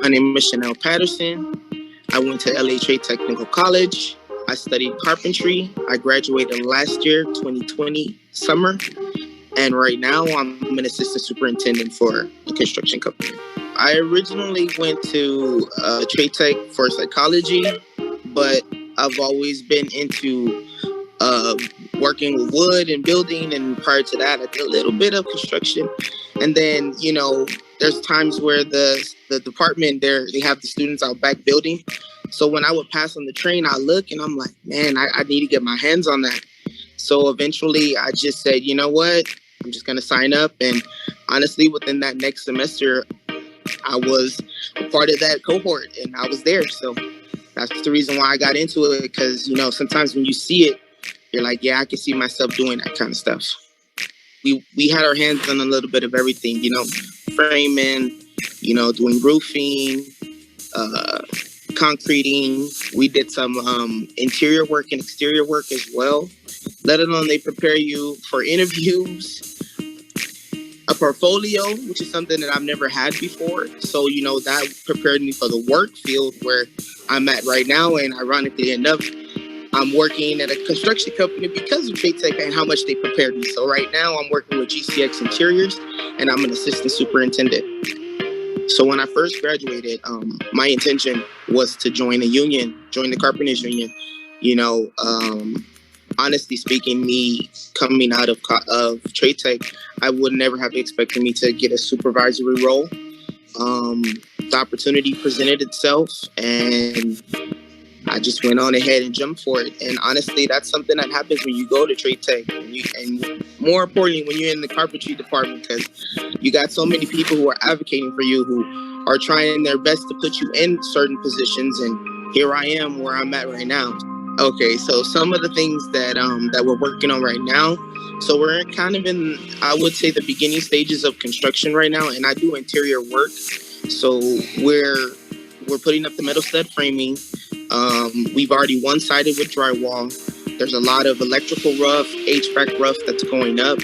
My name is Chanel Patterson. I went to LA Trade Technical College. I studied carpentry. I graduated last year, 2020 summer. And right now I'm an assistant superintendent for a construction company. I originally went to Trade Tech for psychology, but I've always been into working with wood and building, and prior to that I did a little bit of construction. And then there's times where the department they have the students out back building, so when I would pass on the train I look and I'm like, man, I need to get my hands on that. So eventually I just said, you know what, I'm just going to sign up. And honestly, within that next semester I was a part of that cohort and I was there. So that's the reason why I got into it, because sometimes when you see it, you're like, yeah, I can see myself doing that kind of stuff. We had our hands on a little bit of everything, framing, doing roofing, concreting. We did some interior work and exterior work as well. Let alone they prepare you for interviews, a portfolio, which is something that I've never had before. So, that prepared me for the work field where I'm at right now. And ironically enough, I'm working at a construction company because of Trade Tech and how much they prepared me. So right now I'm working with GCX Interiors and I'm an assistant superintendent. So when I first graduated, my intention was to join a union, join the Carpenters Union. Honestly speaking, me coming out of Trade Tech, I would never have expected me to get a supervisory role. The opportunity presented itself and I just went on ahead and jumped for it. And honestly, that's something that happens when you go to Trade Tech, and more importantly, when you're in the carpentry department, because you got so many people who are advocating for you, who are trying their best to put you in certain positions. And here I am where I'm at right now. Okay, so some of the things that we're working on right now. So we're kind of in, I would say, the beginning stages of construction right now, and I do interior work. So we're putting up the metal stud framing. We've already one-sided with drywall. There's a lot of electrical rough, HVAC rough that's going up.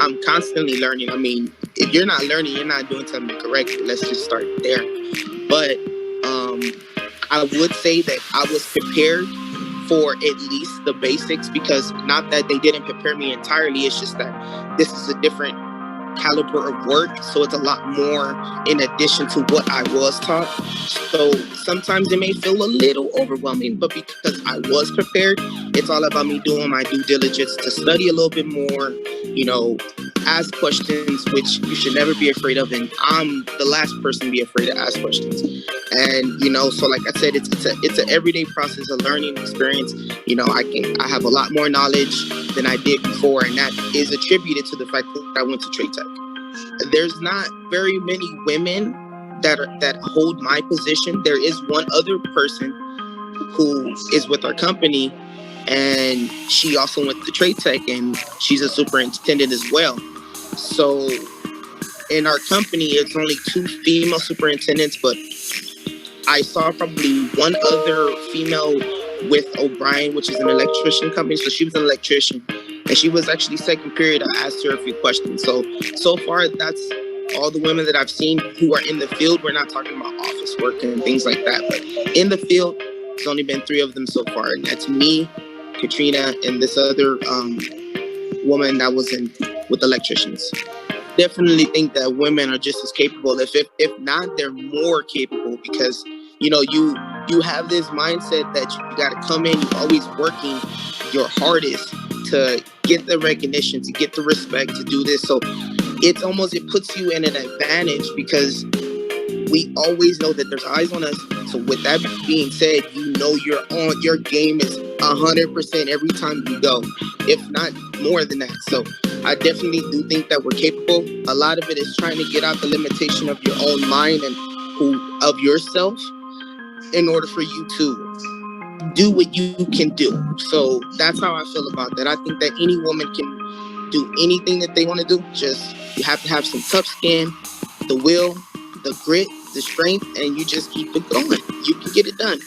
I'm constantly learning. I mean, if you're not learning, you're not doing something correct. Let's just start there. But I would say that I was prepared for at least the basics, because not that they didn't prepare me entirely. It's just that this is a different caliber of work, so it's a lot more in addition to what I was taught. So sometimes it may feel a little overwhelming, but because I was prepared, it's all about me doing my due diligence to study a little bit more, ask questions, which you should never be afraid of, and I'm the last person to be afraid to ask questions. And so like I said, it's an everyday process, a learning experience. I have a lot more knowledge than I did before, and that is attributed to the fact that I went to Trade Tech. There's not very many women that hold my position. There is one other person who is with our company, and she also went to Trade Tech, and she's a superintendent as well. So in our company, it's only 2 female superintendents, but I saw probably one other female with O'Brien, which is an electrician company. So she was an electrician, and she was actually second period. I asked her a few questions. So far, that's all the women that I've seen who are in the field. We're not talking about office work and things like that, but in the field, there's only been 3 of them so far, and that's me, Katrina, and this other woman that was with electricians. Definitely think that women are just as capable. If not, they're more capable, because you have this mindset that you got to come in. You're always working your hardest to get the recognition, to get the respect, to do this. So it puts you in an advantage, because we always know that there's eyes on us. So with that being said, your game is 100% every time you go, if not more than that. So I definitely do think that we're capable. A lot of it is trying to get out the limitation of your own mind and of yourself, in order for you to do what you can do. So that's how I feel about that. I think that any woman can do anything that they want to do. Just you have to have some tough skin, the will, the grit, the strength, and you just keep it going. You can get it done.